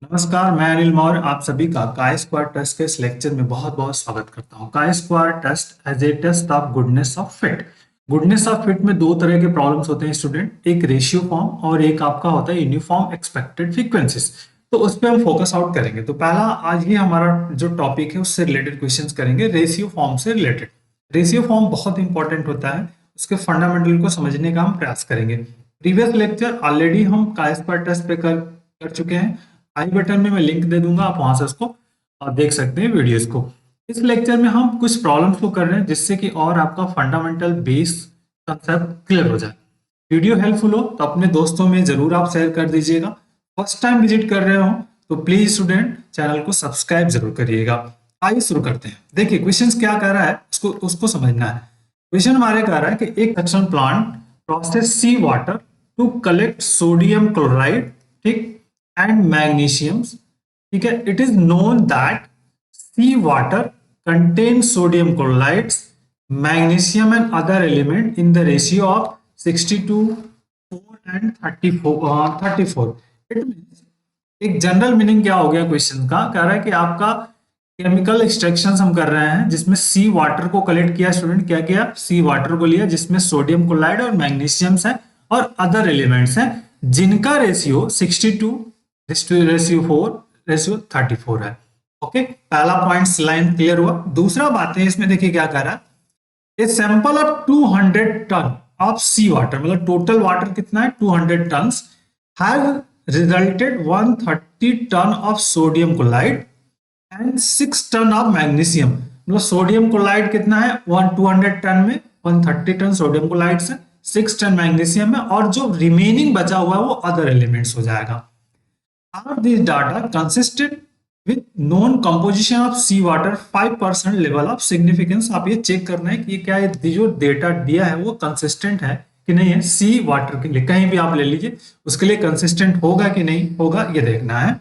नमस्कार, मैं अनिल मौर्य आप सभी का काई स्क्वायर टेस्ट के इस लेक्चर में बहुत बहुत स्वागत करता हूं। Chi square test as a test of goodness of fit. Goodness of fit में दो तरह के प्रॉब्लम्स होते हैं स्टूडेंट, एक रेशियो फॉर्म और एक आपका होता है यूनिफॉर्म एक्सपेक्टेड फ्रीक्वेंसीज। तो उस पर हम फोकस आउट करेंगे। तो पहला आज ये हमारा जो टॉपिक है उससे रिलेटेड क्वेश्चन करेंगे, रेशियो फॉर्म से रिलेटेड। रेशियो फॉर्म बहुत इंपॉर्टेंट होता है, उसके फंडामेंटल को समझने का हम प्रयास करेंगे। प्रीवियस लेक्चर ऑलरेडी हम काई स्क्वायर टेस्ट पे कर चुके हैं। आई बटन में मैं लिंक दे दूंगा, आप वहां से उसको देख सकते हैं वीडियोस को। इस लेक्चर में हम कुछ प्रॉब्लम्स को कर रहे हैं जिससे कि और आपका फंडामेंटल बेस कंसेप्ट क्लियर हो जाए। वीडियो हेल्पफुल हो तो अपने दोस्तों में जरूर आप शेयर कर दीजिएगा। फर्स्ट टाइम विजिट कर रहे हो तो प्लीज स्टूडेंट चैनल को सब्सक्राइब जरूर करिएगा। आइए शुरू करते हैं। देखिए क्वेश्चन क्या कह रहा है, उसको समझना है। क्वेश्चन हमारे कह रहा है कि एक suction plant process sea water to collect sodium chloride, ठीक, and magnesiums, ठीक है। it is known that sea water contains sodium chlorides, magnesium and other element in the ratio of 62 4 and 34। it means एक general meaning क्या हो गया question का, कह रहा है कि आपका केमिकल एक्सट्रैक्शन हम कर रहे हैं जिसमें सी वाटर को कलेक्ट किया। स्टूडेंट क्या किया, सी वाटर को लिया जिसमें सोडियम क्लोराइड और मैग्नीशियम्स है और अदर एलिमेंट्स हैं जिनका रेशियो 62 रेशियो 4 रेशियो 34 है। ओके, पहला पॉइंट लाइन क्लियर हुआ। दूसरा बात है इसमें, देखिए क्या कह रहा है, a sample of 200 ton of sea water, मतलब टोटल वाटर कितना है 200 ton, have resulted 130 ton of sodium chloride and 6 ton of magnesium. मतलब सोडियम क्लोराइड कितना है 200 टन में 130 टन सोडियम क्लोराइड से 6 टन मैग्नीशियम में, और जो रिमेनिंग बचा हुआ है वो अदर एलिमेंट्स हो जाएगा। Are these data consistent with known composition of sea water 5% level of significance? आप ये चेक करना है कि क्या ये जो डेटा दिया है वो कंसिस्टेंट है कि नहीं है। सी वाटर के लिए कहीं भी आप ले लीजिए, उसके लिए कंसिस्टेंट होगा कि नहीं होगा ये देखना है।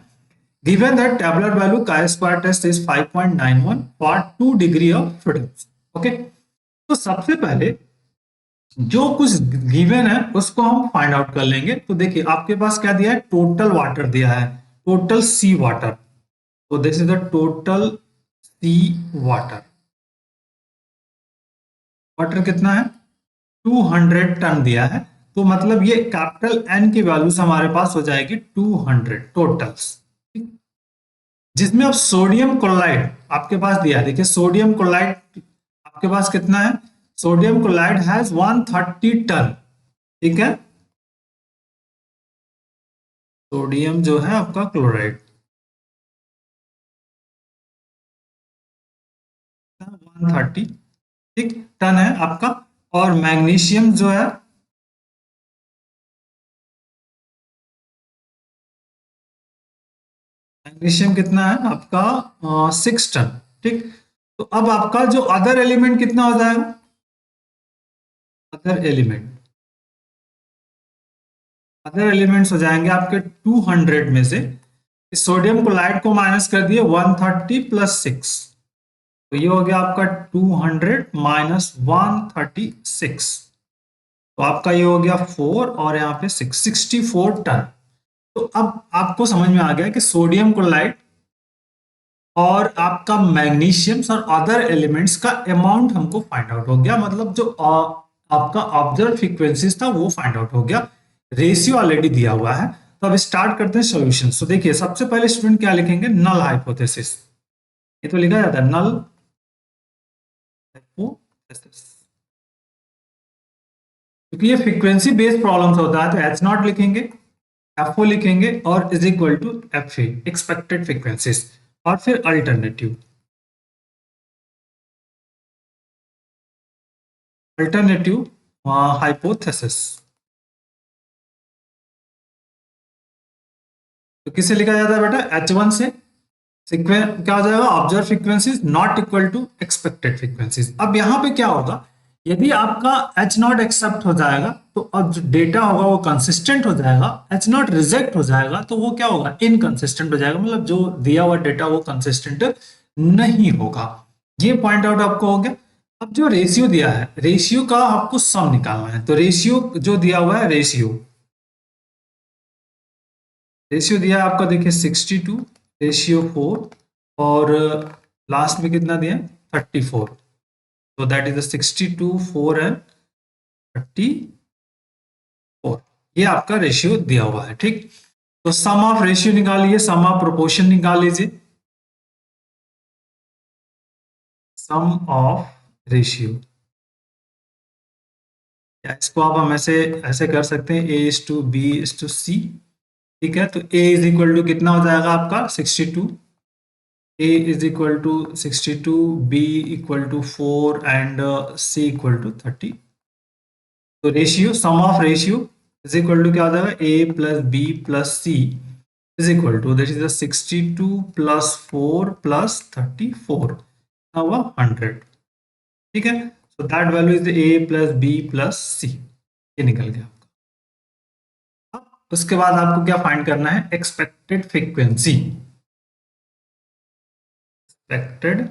Given that tabular value chi-square test is 5.91 for 2 degree of freedom. Okay, तो सबसे पहले जो कुछ गिवन है उसको हम फाइंड आउट कर लेंगे। तो देखिए आपके पास क्या दिया है, टोटल वाटर दिया है, टोटल सी वाटर। तो this is the total sea water. Water कितना है 200 टन दिया है, तो मतलब ये कैपिटल एन की वैल्यूज हमारे पास हो जाएगी 200 टोटल्स, जिसमें अब सोडियम क्लोराइड आपके पास दिया है। देखिए सोडियम क्लोराइड आपके पास कितना है, सोडियम क्लोराइड हैज 130 टन, ठीक है। सोडियम जो है आपका क्लोराइड 130, ठीक, टन है आपका। और मैग्नीशियम जो है मैग्नीशियम कितना है आपका 6 टन, ठीक। तो अब आपका जो अदर एलिमेंट कितना हो जाएगा, अदर एलिमेंट्स हो जाएंगे आपके 200 में से सोडियम क्लोराइड को माइनस कर दिए 130 प्लस 6, तो ये हो गया आपका 200 माइनस 136, तो आपका ये हो गया 4 और यहाँ पे 64 टन। तो अब आपको समझ में आ गया कि सोडियम क्लोराइड और आपका मैग्नीशियम और अदर एलिमेंट्स का अमाउंट हमको फाइंड आउट हो गया। मतलब जो आपका ऑब्जर्व फ्रीक्वेंसीज था वो फाइंड आउट हो गया। रेशियो ऑलरेडी दिया हुआ है। तो अब स्टार्ट करते हैं सॉल्यूशन। तो देखिए सबसे पहले स्टूडेंट क्या लिखेंगे, नल हाइपोथेसिस। ये तो लिखा जाता है नल हाइपोथेसिस, क्योंकि ये फ्रीक्वेंसी बेस्ड प्रॉब्लम्स होता है। तो एच नॉट लिखेंगे, एफ ओ लिखेंगे और is equal to F A expected frequencies, और फिर अल्टरनेटिव हाइपोथेसिस। तो किसे लिखा जाता है बेटा, H1 से क्या हो जाएगा, observe frequencies not equal to expected frequencies. अब यहाँ पे क्या होगा, यदि आपका H नॉट एक्सेप्ट हो जाएगा तो अब जो डेटा होगा वो कंसिस्टेंट हो जाएगा, H नॉट रिजेक्ट हो जाएगा तो वो क्या होगा, इनकंसिस्टेंट हो जाएगा। मतलब जो दिया हुआ डेटा वो कंसिस्टेंट नहीं होगा। ये पॉइंट आउट आपको हो गया। अब जो रेशियो दिया है, रेशियो का आपको सम निकालना है। तो रेशियो जो दिया हुआ है, रेशियो रेशियो दिया है आपका, देखिए 62 रेशियो 4 और लास्ट में कितना दिया 34, तो दैट इज 62 4 एंड 34, ये आपका रेशियो दिया हुआ है। ठीक, तो सम ऑफ रेशियो निकालिए, सम ऑफ प्रोपोर्शन निकाल लीजिए। सम ऑफ रेशियो, या इसको आप हम ऐसे ऐसे कर सकते हैं, a is to b is to c. ठीक है, तो ए इज इक्वल टू कितना हो जाएगा आपका 62, a is equal to 62, b equal to 4 and c equal to 30। तो ratio, sum of ratio is equal to क्या हो जाएगा, a plus B plus c is equal to that is 62 plus 4 plus 34 हुआ 100। ठीक है, so that value is a plus B plus c, ये निकल गया आपका। अब उसके बाद आपको क्या फाइंड करना है, एक्सपेक्टेड फ्रीक्वेंसी। एक्सपेक्टेड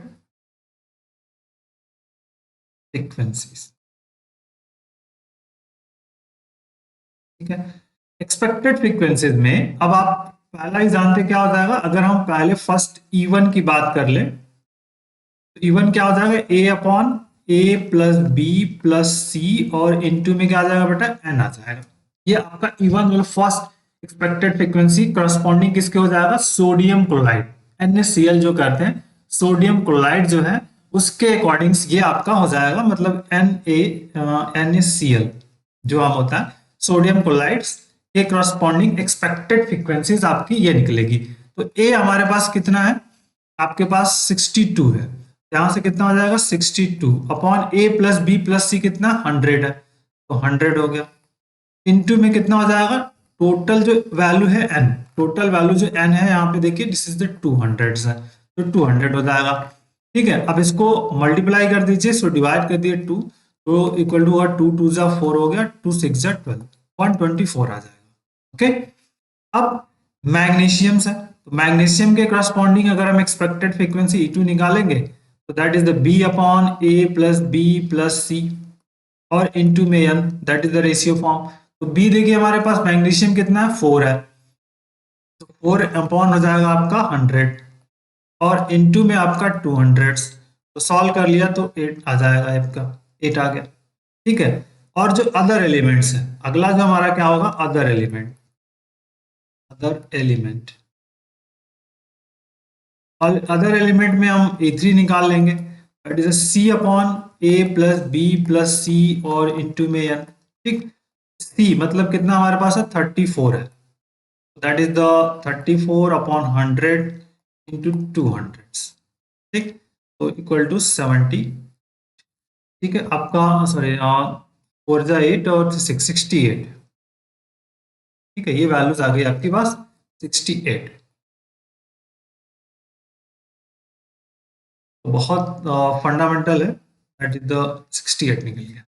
फ्रीक्वेंसीज, ठीक है। एक्सपेक्टेड फ्रीक्वेंसीज में अब आप पहला ही जानते क्या हो जाएगा, अगर हम पहले फर्स्ट इवन की बात कर ले तो इवन क्या हो जाएगा, ए upon a plus B plus c और इनटू में क्या आ जाएगा बेटा, एन आ जाएगा। ये आपका इवन मतलब फर्स्ट एक्सपेक्टेड फ्रीक्वेंसी करस्पॉन्डिंग किसके हो जाएगा, सोडियम क्लोराइड, NaCl जो करते हैं, सोडियम क्लोराइड जो है उसके अकॉर्डिंग ये आपका हो जाएगा, मतलब NaCl जो हम होता है सोडियम क्लोराइड के करस्पॉन्डिंग एक्सपेक्टेड फ्रीक्वेंसीज आपकी ये निकलेगी। तो ए हमारे पास कितना है, आपके पास 62 है, यहां से कितना हो जाएगा 62 upon a plus B plus सी कितना 100 है, तो 100 हो गया, इनटू में कितना हो जाएगा, टोटल जो वैल्यू है एन, टोटल वैल्यू जो एन है यहाँ पे देखिए दिस इज द 200 है, तो 200 हो जाएगा। ठीक है, अब इसको मल्टीप्लाई कर दीजिए, सो डिवाइड कर दिए 2, तो इक्वल टू 2 2 जा 4 हो गया, 2 6 जा 12, 124 आ जाएगा। ओके, अब मैग्नीशियम से, तो मैग्नीशियम के करस्पॉन्डिंग अगर हम एक्सपेक्टेड फ्रीक्वेंसी E2 निकालेंगे तो that is the b upon a plus B plus c और इनटू में n, that is the ratio form. तो बी देखिए हमारे पास मैग्नीशियम कितना है 4 है, तो 4 अपॉन हो जाएगा आपका 100 और इनटू में आपका 200, तो सॉल्व कर लिया तो 8 आ जाएगा, आपका 8 आ गया। ठीक है, और जो अदर एलिमेंट्स है, अगला जो हमारा क्या होगा, अदर एलिमेंट, अदर एलिमेंट, और अदर एलिमेंट में हम A3 निकाल लेंगे, that is c upon a plus B plus c और इनटू में एन। ठीक, सी मतलब कितना हमारे पास है 34 है, that is the 34 upon 100 into 200। ठीक, तो इक्वल टू 70। ठीक है, आपका सॉरी 4 जा 8 और 68। ठीक है, ये वैल्यूज आ गई आपके पास 68, तो बहुत फंडामेंटल है, दैट इज द 68 निकल गया।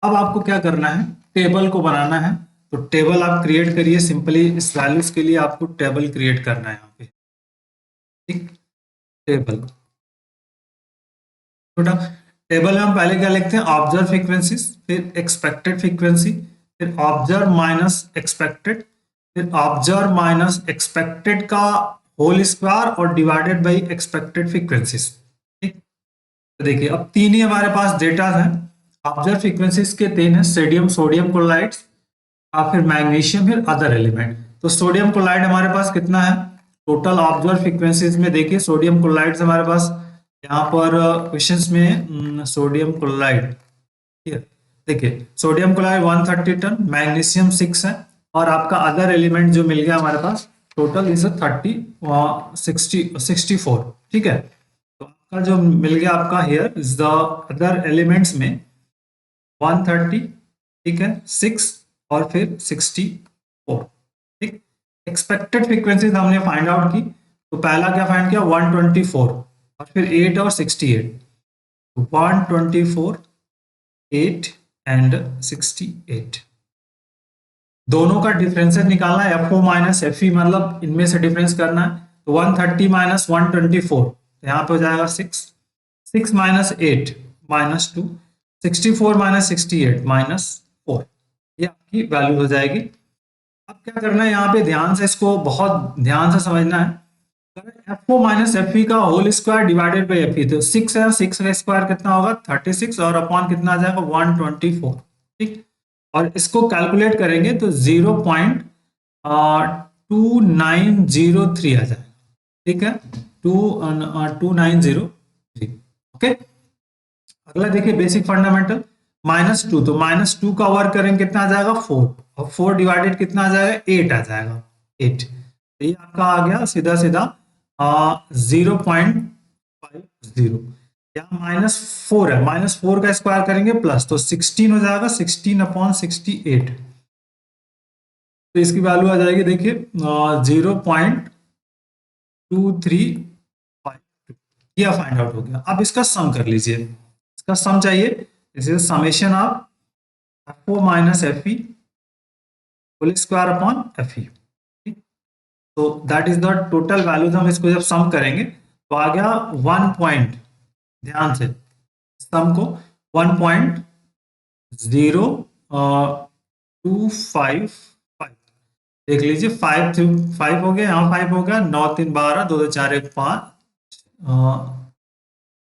अब आपको क्या करना है, टेबल को बनाना है, तो टेबल आप क्रिएट करिए सिंपली, इस वैल्यूज के लिए आपको टेबल क्रिएट करना है यहाँ पे। ठीक, टेबल, छोटा टेबल में हम पहले क्या लिखते हैं, ऑब्जर्व फ्रीक्वेंसीज, फिर एक्सपेक्टेड फ्रीक्वेंसी, फिर ऑब्जर्व माइनस एक्सपेक्टेड, फिर ऑब्जर्व माइनस एक्सपेक्टेड का होल स्क्वायर और डिवाइडेड बाई एक्सपेक्टेड फ्रीक्वेंसीज। ठीक, तो देखिए अब तीन ही हमारे पास डेटा हैं, ऑब्जर्व फ्रीक्वेंसीज के तीन है, सोडियम सोडियम क्लोराइड और फिर मैग्नीशियम, फिर अदर एलिमेंट। तो सोडियम क्लोराइड हमारे पास कितना है, टोटल ऑब्जर्व फ्रीक्वेंसीज में देखिए सोडियम क्लोराइड हमारे पास यहाँ पर क्वेश्चंस में सोडियम क्लोराइड, देखिए सोडियम क्लोराइड 130 टन, मैग्नीशियम 6 है और आपका अदर एलिमेंट जो मिल गया हमारे पास टोटल इज 64। ठीक है, तो आपका जो मिल गया आपका here is the other elements में 130, ठीक है 6 और फिर 64। ठीक, एक्सपेक्टेड फ्रीक्वेंसीज हमने फाइंड आउट की, तो पहला क्या फाइंड किया 124 और फिर 8 और 68, 124 8 एंड 68, दोनों का डिफरेंसेस निकालना है, FO माइनस FE मतलब इनमें से डिफरेंस करना है, तो 130 माइनस 124 यहाँ पे हो जाएगा 6, 6 माइनस 8 माइनस 2, 64 माइनस 68 माइनस 4, ये आपकी वैल्यू हो जाएगी। अब क्या करना है यहाँ पे, ध्यान से इसको बहुत ध्यान से समझना है। एफ ओ माइनस एफ ई का whole square divided by f e, तो 6 है, 6 का स्क्वायर कितना होगा 36 और अपॉन कितना आ जाएगा 124। ठीक, और इसको कैलकुलेट करेंगे तो 0.2903 आ जाएगा। ठीक है, 2903। ओके, अगला देखिए बेसिक फंडामेंटल, -2, तो -2 का वर्क करेंगे कितना आ जाएगा 4, और 4 डिवाइडेड कितना आ जाएगा 8 आ जाएगा 8। तो ये आपका आ गया सीधा सीधा 0.50। यहाँ -4 है, -4 का स्क्वायर करेंगे प्लस, तो 16 हो जाएगा, 16/68। तो इसकी वैल्यू आ जाएगी देखिए 0.2352। यह फाइंड आउट हो गया। अब इसका सम कर लीजिए, इसका सम चाहिए, this is summation of F O minus F E whole square upon F e. तो that is the total values. हम इसको जब सम करेंगे तो आ गया 1 पॉइंट, ध्यान से सम को 1.0255 देख लीजिए, 5 हो गया, यहाँ 5 हो गया, 9 3 12, 2 2 4 1 5,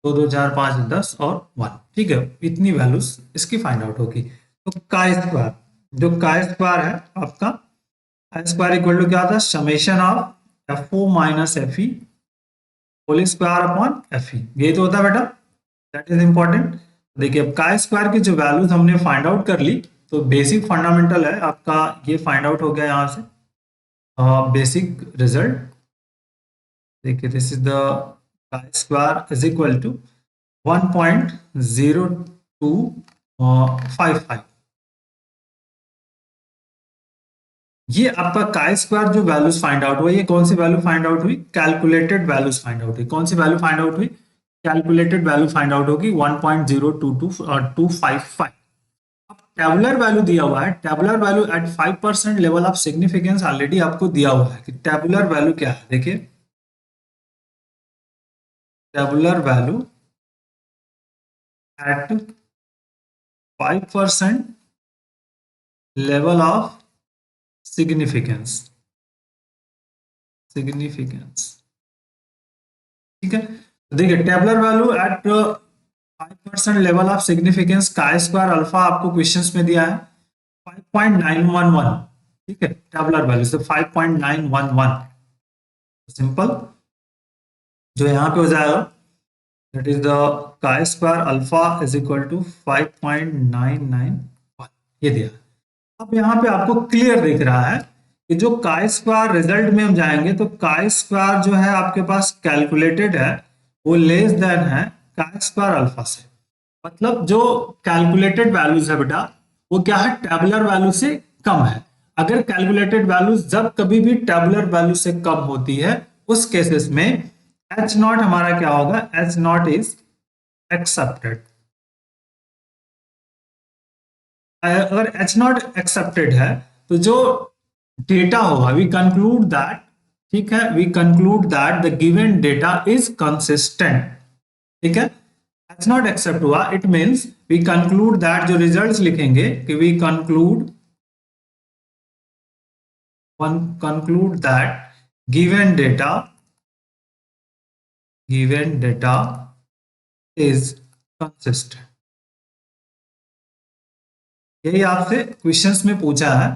2 2 4 5 10 और 1। ठीक है, इतनी वैल्यूज इसकी फाइंड आउट होगी। तो का स्क्वायर, जो का स्क्वायर है आपका, स्क्वायर इक्वल टू क्या होता है summation of F O minus F E whole square upon F E, ये तो होता है बेटा, दैट इज इंपॉर्टेंट। देखिए अब का स्क्वायर की जो वैल्यूज हमने फाइंड आउट कर ली, तो बेसिक फंडामेंटल है आपका, ये फाइंड आउट हो गया यहाँ से बेसिक रिजल्ट। देखिए दिस इज द का स्क्वायर इज इक्वल टू 1.0255। ये आपका का स्क्वायर जो वैल्यूज फाइंड आउट हुआ, ये कौन सी वैल्यू फाइंड आउट हुई, कैलकुलेटेड वैल्यूज फाइंड आउट हुई। कौन सी वैल्यू फाइंड आउट हुई, कैलकुलेटेड वैल्यू फाइंड आउट होगी 1.022255। अब टेबुलर वैल्यू दिया हुआ है, tabular value at 5% level of significance already आपको दिया हुआ है कि टेबुलर वैल्यू क्या है। देखिए tabular value at 5% level of significance, ठीक है। तो देखिए tabular value at 5% level of significance का स्क्वायर अल्फा आपको क्वेश्चंस में दिया है 5.911। ठीक है, टेबुलर वैल्यू से 5.911 सिंपल, जो यहाँ पे हो जाएगा दैट इज द का square alpha is equal to 5.991, ये दिया। अब यहाँ पे आपको क्लियर दिख रहा है कि जो का स्क्वायर रिजल्ट में हम जाएंगे तो का स्क्वायर जो है आपके पास कैलकुलेटेड है वो लेस देन है का स्क्वायर अल्फा से। मतलब जो कैलकुलेटेड वैल्यूज है बेटा वो क्या है, टेबुलर वैल्यू से कम है। अगर कैलकुलेटेड वैल्यूज जब कभी भी टेबुलर वैल्यू से कम होती है उस केसेस में एच नॉट हमारा क्या होगा, एच नॉट इज एक्सेप्टेड। अगर एच नॉट एक्सेप्टेड है तो जो डेटा होगा वी कंक्लूड दैट, ठीक है, we conclude that the given data is consistent. ठीक है, एच नॉट एक्सेप्ट हुआ it means we conclude that, जो रिजल्ट्स लिखेंगे कि we conclude that given data is consistent. यही आपसे क्वेश्चंस में पूछा है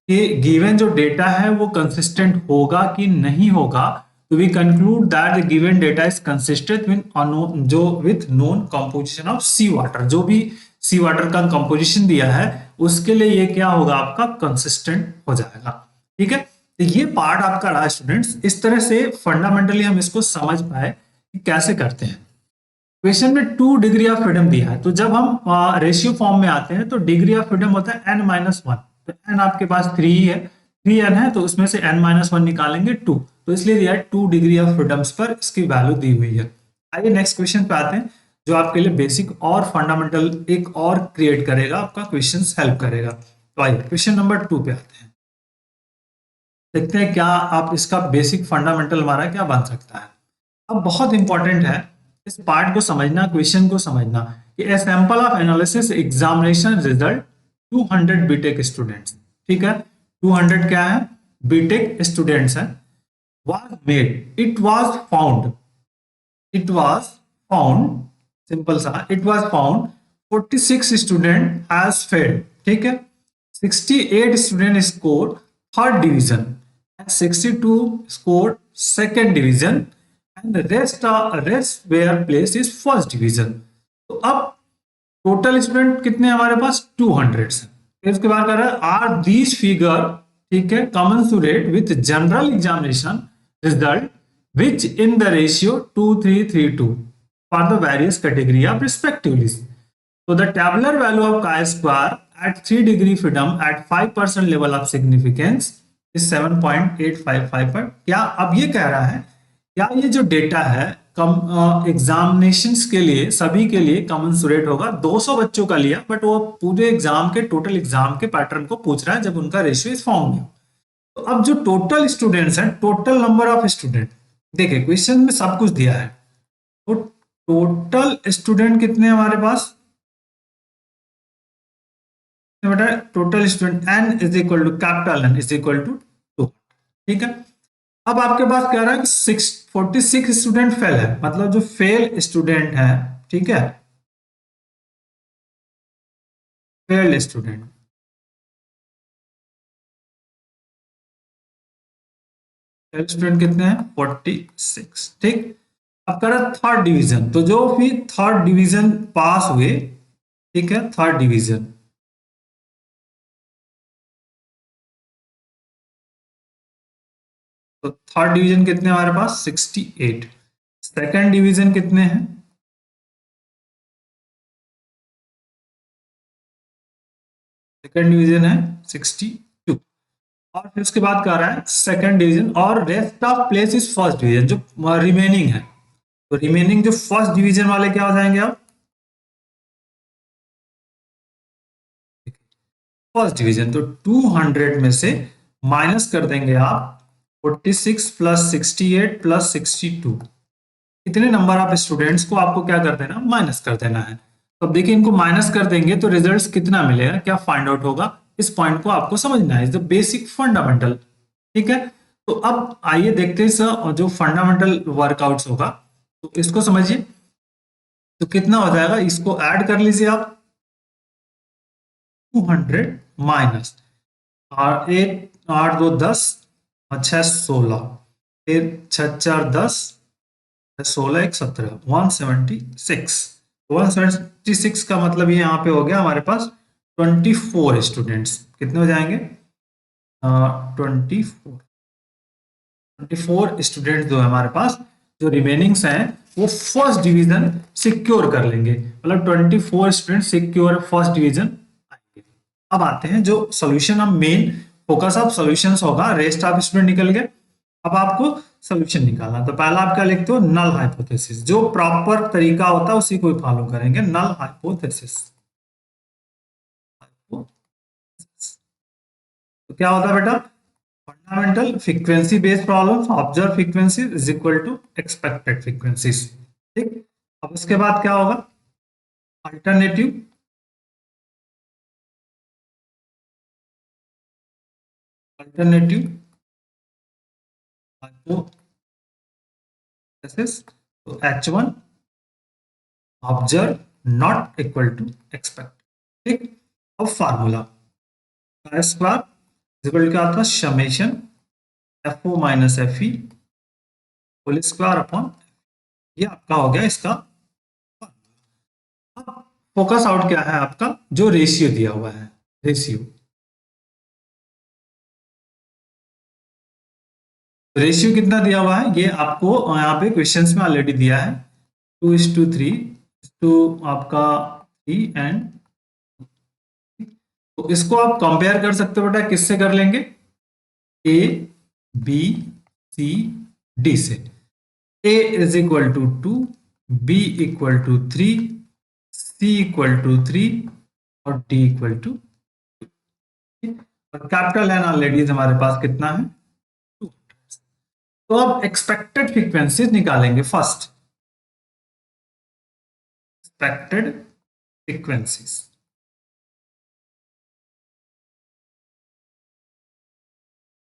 कि गिवन जो डेटा है वो कंसिस्टेंट होगा कि नहीं होगा। तो we conclude that the given data is consistent with known composition of sea water. जो भी सी वाटर का कंपोजिशन दिया है उसके लिए ये क्या होगा आपका कंसिस्टेंट हो जाएगा। ठीक है, तो ये पार्ट आपका रहा स्टूडेंट्स। इस तरह से फंडामेंटली हम इसको समझ पाए कि कैसे करते हैं। क्वेश्चन में 2 डिग्री ऑफ फ्रीडम दिया है, तो जब हम रेशियो फॉर्म में आते हैं तो डिग्री ऑफ फ्रीडम होता है n-1। तो n आपके पास 3 ही है, 3n है, तो उसमें से n-1 निकालेंगे 2, तो इसलिए दिया है 2 डिग्री ऑफ फ्रीडम्स पर इसकी वैल्यू दी हुई है। आइए नेक्स्ट क्वेश्चन पे आते हैं जो आपके लिए बेसिक और फंडामेंटल एक और क्रिएट करेगा, आपका क्वेश्चन हेल्प करेगा। तो आइए क्वेश्चन नंबर 2 पे आते हैं, देखते हैं क्या आप इसका बेसिक फंडामेंटल हमारा क्या बन सकता है। अब बहुत इंपॉर्टेंट है इस पार्ट को समझना, क्वेश्चन को समझना कि a sample of analysis examination result 200 BTech students. ठीक है, 200 क्या है, बीटेक स्टूडेंट्स है। was made, it was found, simple सा, it was found 46 student has failed, ठीक है। 68 student scored third division and 62 scored second division and the rest were placed is first division। तो अब टोटल स्टूडेंट कितने हमारे पास 200 है। फिर उसके बाद कर रहा है आर दीज फिगर, ठीक है, commensurate with general examination result which in the ratio 2332 for the various category of respectively. So the tabular value of chi-square at 3 degree freedom at 5% level of significance is 7.855 पर। क्या अब ये कह रहा है, क्या ये जो डेटा है एग्जामिनेशंस के लिए सभी के लिए कमेंसुरेट होगा। 200 बच्चों का लिया, बट वो पूरे एग्जाम के टोटल एग्जाम के पैटर्न को पूछ रहा है जब उनका रेशियो इस फॉर्म में। तो अब जो टोटल स्टूडेंट्स हैं, टोटल नंबर ऑफ स्टूडेंट, देखिए क्वेश्चन में सब कुछ दिया है। तो टोटल स्टूडेंट कितने हमारे पास बेटा, total student n is equal to capital N is equal to 2, ठीक है। अब आपके पास कह रहा है कि 46 स्टूडेंट फेल है, मतलब जो फेल स्टूडेंट है, ठीक है, फेल्ड स्टूडेंट, फेल्ड स्टूडेंट कितने हैं 46, ठीक। अब कह रहा है थर्ड डिवीजन, तो जो भी थर्ड डिवीजन पास हुए, ठीक है, थर्ड डिवीजन, तो थर्ड डिवीजन कितने हमारे पास 68। सेकंड डिवीजन कितने हैं, सेकंड डिवीजन है 62। और फिर उसके बाद कह रहा है सेकंड डिवीजन और rest of place is first division, जो रिमेनिंग है। तो रिमेनिंग जो फर्स्ट डिवीजन वाले क्या हो जाएंगे आप, फर्स्ट डिवीजन, तो 200 में से माइनस कर देंगे आप 46 प्लस 68 प्लस 62, इतने नंबर ऑफ स्टूडेंट्स को आपको क्या कर देना, माइनस कर देना है। तो अब देखिए इनको माइनस कर देंगे तो रिजल्ट्स कितना मिलेगा, क्या फाइंड आउट होगा, इस पॉइंट को आपको समझना है, द बेसिक फंडामेंटल, ठीक है। तो अब आइए देखते हैं सर जो फंडामेंटल वर्कआउट्स होगा, तो इसको समझिए। तो कितना हो जाएगा, इसको ऐड कर लीजिए आप, 200 माइनस और 8 8 2 10 और 6 16, फिर 6 4 10, 16 1 17, 176। 176 का मतलब ये यहाँ पे हो गया हमारे पास 24 स्टूडेंट्स, कितने हो जाएंगे 24 स्टूडेंट जो है हमारे पास, जो रिमेनिंग्स हैं वो फर्स्ट डिवीजन सिक्योर कर लेंगे, मतलब 24 स्टूडेंट सिक्योर फर्स्ट डिवीजन आएंगे। अब आते हैं जो सॉल्यूशन, अब मेन फोकस ऑफ सॉल्यूशंस होगा, रेस्ट ऑफ स्टूडेंट निकल गए। अब आपको सॉल्यूशन निकालना, तो पहला आप क्या लिखते हो, नल हाइपोथेसिस, जो प्रॉपर तरीका होता है उसी को फॉलो करेंगे, नल हाइपोथेसिस। तो क्या होता है बेटा, fundamental frequency based problem, observe frequency is equal to expected frequencies, ठीक। अब उसके बाद क्या होगा, अल्टरनेटिव, अल्टरनेटिव हाइपोथेसिस, तो H1 observe not equal to expect, ठीक। अब फार्मूला स्क्वायर इक्वल क्या होता है, summation FO minus FE whole square upon, ये आपका हो गया इसका। अब फोकस आउट क्या है आपका, जो रेशियो दिया हुआ है, रेशियो, रेशियो कितना दिया हुआ है ये आपको यहाँ पे क्वेश्चंस में ऑलरेडी दिया है, 2:3 टू आपका 3 एंड, तो इसको आप कंपेयर कर सकते हो बेटा, किससे कर लेंगे, ए बी सी डी से। A is equal to 2, b equal to 3, c equal to 3 और डी इक्वल टू, और कैपिटल एन ऑलरेडी हमारे पास कितना है 2। तो अब एक्सपेक्टेड फ्रीक्वेंसीज निकालेंगे, फर्स्ट एक्सपेक्टेड फ्रीक्वेंसीज,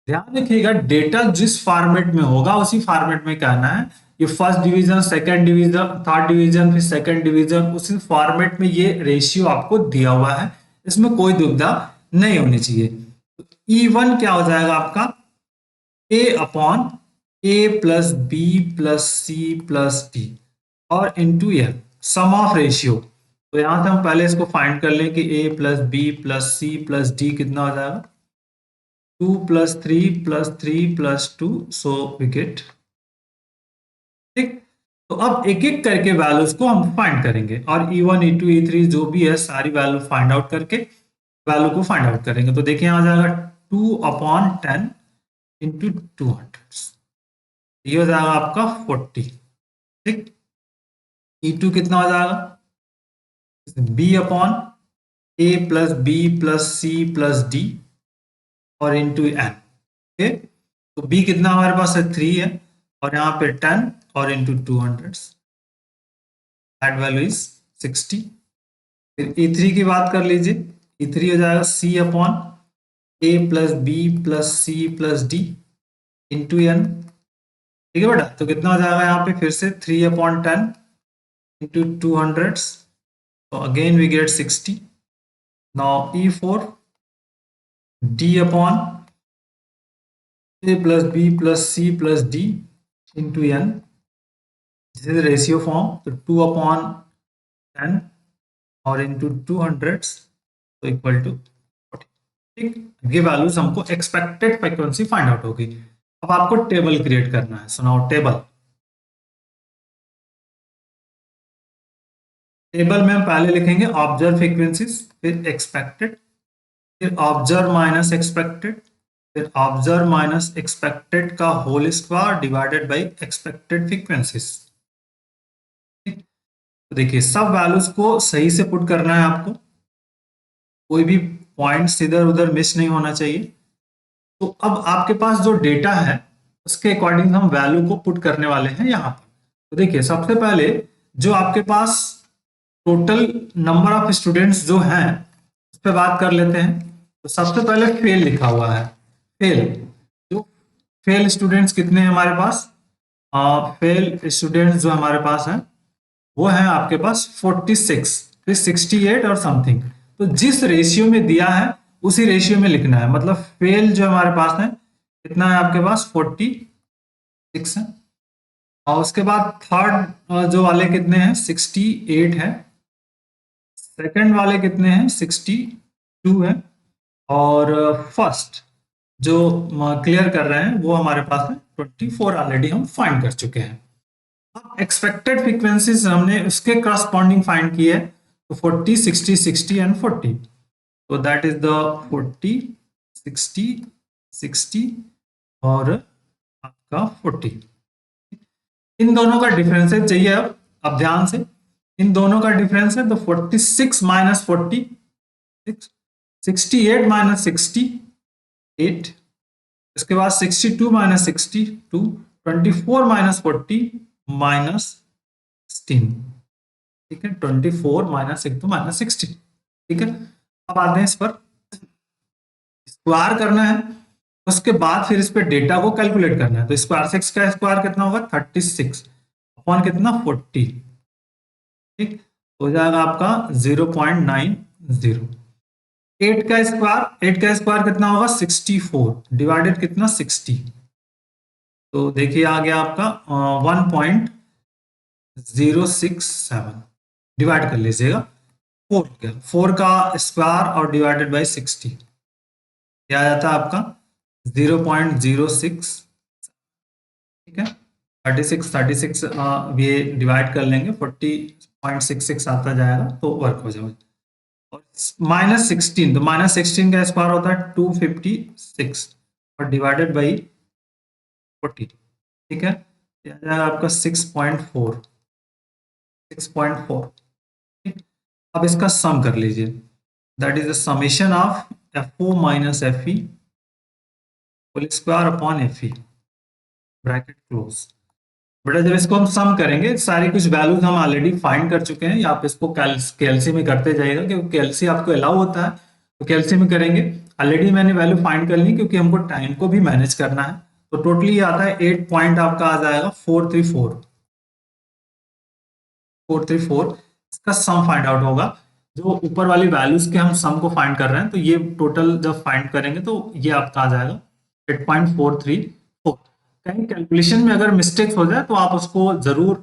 ध्यान रखिएगा, डेटा जिस फॉर्मेट में होगा उसी फॉर्मेट में कहना है। ये first division, second division, third division, फिर सेकंड डिवीजन, उसी फॉर्मेट में ये रेशियो आपको दिया हुआ है, इसमें कोई दुविधा नहीं होनी चाहिए। तो E1 क्या हो जाएगा आपका, A upon A plus B plus C plus d और into l, sum of ratio. तो यहां से हम पहले इसको फाइंड कर लें कि A plus B plus C plus D कितना हो जाएगा, 2 plus 3 plus 3 plus 2, so we get, ठीक। तो अब एक एक करके वैल्यूज को हम फाइंड करेंगे और E1 E2 E3 जो भी है सारी वैल्यू फाइंड आउट करके वैल्यू को फाइंड आउट करेंगे। तो देखिए यहां आ जाएगा 2 अपॉन 10 इंटू 200, ये हो जाएगा आपका 40, ठीक। E2 कितना हो जाएगा, b upon a plus B plus C plus d और इंटू एन, ठीक। तो बी कितना हमारे पास है 3 है और यहाँ पे 10 और इंटू 200, दैट वैल्यू इज 60। फिर E3 की बात कर लीजिए, E3 हो जाएगा c upon a plus B plus C plus d into n, ठीक है बेटा। तो कितना हो जाएगा यहाँ पे फिर से 3 upon 10 into 200, so again we get 60. Now E4 D upon A plus B plus C plus D into N. This is ratio form. So 2 upon 10 और into 200 so equal to 40. ठीक, ये वैल्यूज हमको एक्सपेक्टेड फ्रीक्वेंसी फाइंड आउट होगी। अब आपको table create करना है। So now table में हम पहले लिखेंगे ऑब्जर्व फ्रीक्वेंसीज, फिर एक्सपेक्टेड, फिर ऑब्जर्व माइनस एक्सपेक्टेड, फिर ऑब्जर्व माइनस एक्सपेक्टेड का whole square divided by expected frequencies. तो देखिए सब वैल्यूज को सही से पुट करना है आपको, कोई भी पॉइंट्स इधर उधर मिस नहीं होना चाहिए। तो अब आपके पास जो डेटा है उसके अकॉर्डिंग हम वैल्यू को पुट करने वाले हैं यहाँ पर। तो देखिए सबसे पहले जो आपके पास टोटल नंबर ऑफ स्टूडेंट्स जो हैं उस पर बात कर लेते हैं। तो सबसे पहले फेल लिखा हुआ है, फेल, जो फेल स्टूडेंट्स कितने हैं हमारे पास, फेल स्टूडेंट्स जो हमारे पास हैं वो है आपके पास 46, फिर 68 और समथिंग। तो जिस रेशियो में दिया है उसी रेशियो में लिखना है, मतलब फेल जो हमारे पास है कितना है आपके पास 46 है, और उसके बाद थर्ड जो वाले कितने हैं 68 है, सेकंड वाले कितने हैं 62 है, और फर्स्ट जो क्लियर कर रहे हैं वो हमारे पास है 24 ऑलरेडी हम फाइंड कर चुके हैं। अब एक्सपेक्टेड फ्रीक्वेंसीज हमने उसके करस्पॉन्डिंग फाइंड की है, तो 40 60 60 एंड 40, तो दैट इज द 40 60 60 और आपका 40। इन दोनों का डिफरेंस चाहिए। अब ध्यान से इन दोनों का डिफरेंस है, तो 46 माइनस 40 68 माइनस 68, इसके बाद 62 माइनस 62 24 माइनस 40 माइनस 16, ठीक है 24 माइनस 1 तो माइनस 16, ठीक है। अब आते हैं इस पर स्क्वायर करना है, उसके बाद फिर इस पे डेटा को कैलकुलेट करना है। तो स्क्वायर 6 का स्क्वायर कितना होगा 36 अपॉन कितना 40, ठीक हो जाएगा आपका 0.90। 8 का स्क्वायर कितना होगा 64 डिवाइडेड कितना 60, तो देखिए आ गया आपका 1.067, डिवाइड कर लीजिएगा 4 का स्क्वायर और डिवाइडेड बाय 60, क्या आ जाता है आपका 0.06, ठीक है 36 ये डिवाइड कर लेंगे 40.66 आता जाएगा तो वर्क हो जाएगा। और माइनस 16, तो माइनस 16 का स्क्वायर होता है 256 और डिवाइडेड बाई 40, ठीक है आ जाएगा आपका 6.4, ठीक। अब इसका सम कर लीजिए, that is the summation of FO minus FE whole square upon FE bracket close. बेटा जब इसको हम सम करेंगे सारी कुछ वैल्यूज हम ऑलरेडी फाइंड कर चुके हैं, आप इसको कैलसी में करते जाइएगा, क्योंकि कैलसी आपको अलाउ होता है तो कैलसी में करेंगे। ऑलरेडी मैंने वैल्यू फाइंड कर ली क्योंकि हमको टाइम को भी मैनेज करना है। तो टोटली आता है 8 पॉइंट आपका आ जाएगा 434 इसका सम फाइंड आउट होगा। जो ऊपर वाली वैल्यूज के हम सम को फाइंड कर रहे हैं, तो ये टोटल जब फाइंड करेंगे तो ये आपका आ जाएगा 8.434। कहीं कैलकुलेशन में अगर मिस्टेक्स हो जाए तो आप उसको जरूर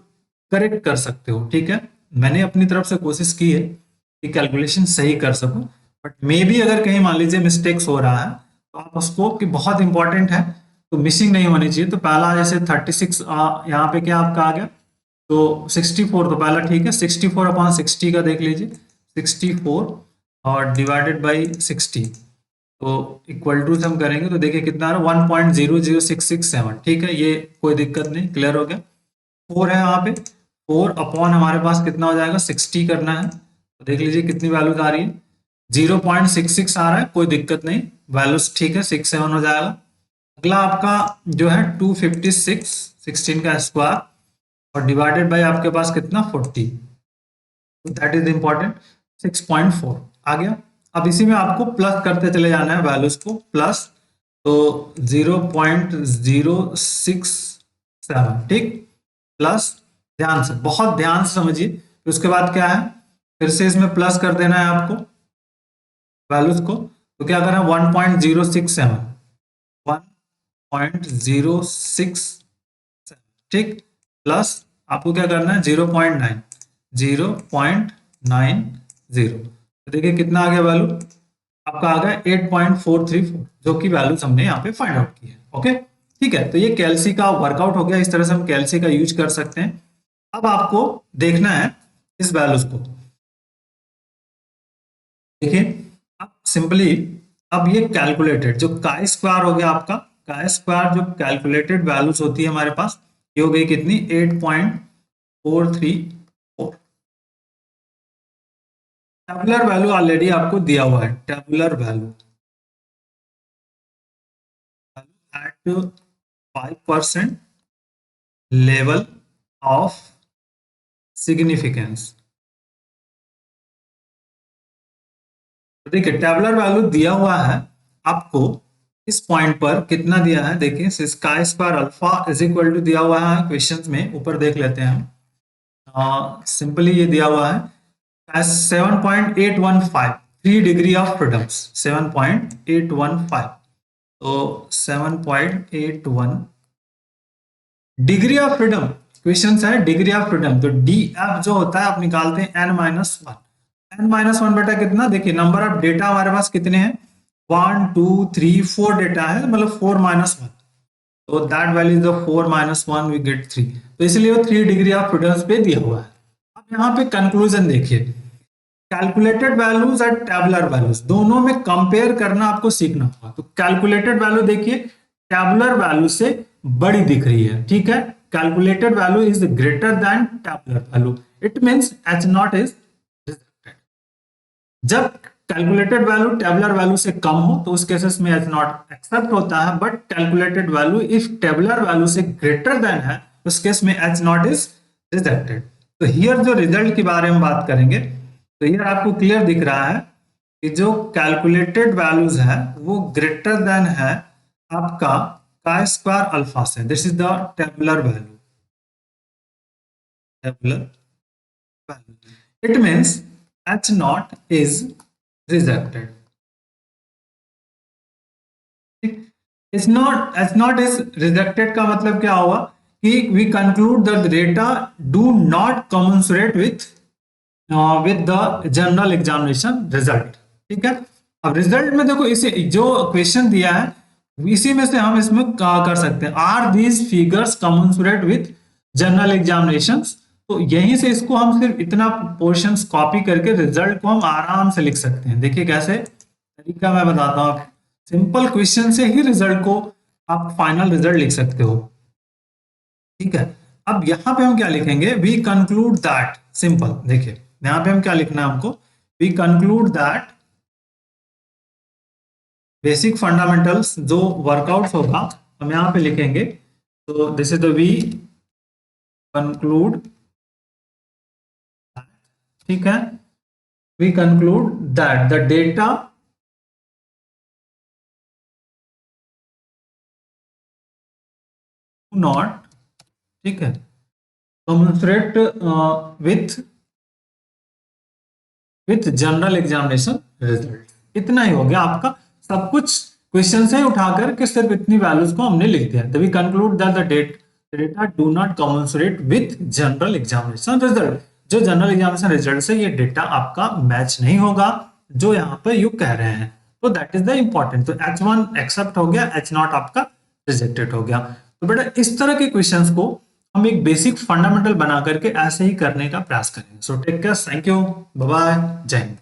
करेक्ट कर सकते हो, ठीक है। मैंने अपनी तरफ से कोशिश की है कि कैलकुलेशन सही कर सकूं, बट मे बी अगर कहीं मान लीजिए मिस्टेक्स हो रहा है तो आप उसको, कि बहुत इंपॉर्टेंट है तो मिसिंग नहीं होनी चाहिए। तो पहला जैसे 36 यहाँ पे क्या आपका आ गया, तो 64 तो पहला ठीक है, 64 अपॉन 60 का देख लीजिए, 64 और डिवाइडेड बाई 60, तो इक्वल टू से हम करेंगे तो देखिए कितना आ रहा है 1.00667, ठीक है, ये कोई दिक्कत नहीं, क्लियर हो गया। 4 है यहाँ पे, 4 अपॉन हमारे पास कितना हो जाएगा 60 करना है, तो देख लीजिए कितनी वैल्यूज आ रही है, 0.66 आ रहा है, कोई दिक्कत नहीं, वैल्यूज ठीक है, 67 हो जाएगा। अगला आपका जो है 256, 16 का स्क्वायर और डिवाइडेड बाय आपके पास कितना 40, दैट इज इंपॉर्टेंट, 6.4 आ गया। अब इसी में आपको प्लस करते चले जाना है वैल्यूज को, प्लस तो 0.067, ठीक, प्लस ध्यान से, बहुत ध्यान से समझिए। तो उसके बाद क्या है, फिर से इसमें प्लस कर देना है आपको वैल्यूज को, तो क्या करना है 1.067, 1.067, ठीक, प्लस आपको क्या करना है 0.90, तो देखिए कितना आ गया वैल्यू आपका आ गया 8.434, जो कि वैल्यूज हमने यहाँ पे फाइंड आउट की है। ओके, ठीक है, तो ये कैल्सी का वर्कआउट हो गया, इस तरह से हम कैल्सी का यूज कर सकते हैं। अब आपको देखना है इस वैल्यूज को, देखिए अब सिंपली, अब ये कैलकुलेटेड जो काई स्क्वायर हो गया आपका, काई स्क्वायर जो कैलकुलेटेड वैल्यूज होती है हमारे पास, ये हो गई कितनी 8.434। टेबुलर वैल्यू ऑलरेडी आपको दिया हुआ है, tabular value at 5% level of significance. देखिए टेबुलर वैल्यू दिया हुआ है आपको, इस पॉइंट पर कितना दिया है, देखिए chi square alpha is equal to दिया हुआ है क्वेश्चंस में, ऊपर देख लेते हैं हम। सिंपली ये दिया हुआ है 7.815, 3 डिग्री ऑफ फ्रीडम, 7.815, तो 7.81 डिग्री ऑफ फ्रीडम, क्वेश्चन है डिग्री ऑफ फ्रीडम, तो डी एफ जो होता है आप निकालते हैं n-1, n-1 बेटा कितना, देखिए नंबर ऑफ डेटा हमारे पास कितने हैं 1 2 3 4 डेटा है, मतलब 4-1, तो that value is the 4-1 we get 3, तो इसलिए वो 3 डिग्री ऑफ फ्रीडम पे दिया हुआ है। अब यहाँ पे कंक्लूजन देखिए, कैलकुलेटेड वैल्यूज और टेबुलर वैल्यूज दोनों में कंपेयर करना आपको सीखना होगा। तो कैलकुलेटेड वैल्यू देखिए टेबुलर वैल्यू से बड़ी दिख रही है, ठीक है, calculated value is greater than tabular value, it means H naught is rejected. जब कैलकुलेटेड वैल्यू टेबुलर वैल्यू से कम हो तो उस केसेस में एच नॉट एक्सेप्ट होता है, but calculated value if tabular value से ग्रेटर देन है उस केस में एच नॉट इज रिजेक्टेड। तो हियर जो रिजल्ट के बारे में बात करेंगे, तो हियर आपको क्लियर दिख रहा है कि जो कैलकुलेटेड वैल्यूज है वो ग्रेटर देन है आपका काई स्क्वायर अल्फा से, this is the tabular value, tabular value, it means H naught is rejected, is not, H naught is rejected का मतलब क्या होगा कि we conclude that data do not commensurate with the general examination result, ठीक है। अब result में देखो इसे जो क्वेश्चन दिया है इसी में से हम इसमें कर सकते हैं, are these figures commensurate with general examination, तो यहीं से इसको हम सिर्फ इतना पोर्शंस कॉपी करके रिजल्ट को हम आराम से लिख सकते हैं। देखिए कैसे तरीका मैं बताता हूँ, सिंपल क्वेश्चन से ही रिजल्ट को आप फाइनल रिजल्ट लिख सकते हो, ठीक है। अब यहां पे हम क्या लिखेंगे, वी कंक्लूड दैट, सिंपल देखिए यहां पे हम क्या लिखना है हमको, we conclude that basic fundamentals जो वर्कआउट होगा हम यहां पे लिखेंगे, तो this is the we conclude, ठीक है, we conclude that the data not, ठीक है, commensurate with general examination result. इतना ही हो गया आपका, सब कुछ क्वेश्चन से उठा करके सिर्फ इतनी वैल्यूज को हमने लिख दिया। We conclude that the data do not commensurate with general examination result. जो जनरल एग्जामिनेशन रिजल्ट से ये डेटा आपका मैच नहीं होगा जो यहाँ पे यू कह रहे हैं, तो दैट इज द इंपॉर्टेंट। तो H1 एक्सेप्ट हो गया, H0 आपका रिजेक्टेड हो गया। तो बेटा इस तरह के क्वेश्चंस को हम एक बेसिक फंडामेंटल बना करके ऐसे ही करने का प्रयास करेंगे। So take care, thank you, bye bye, जय हिंद।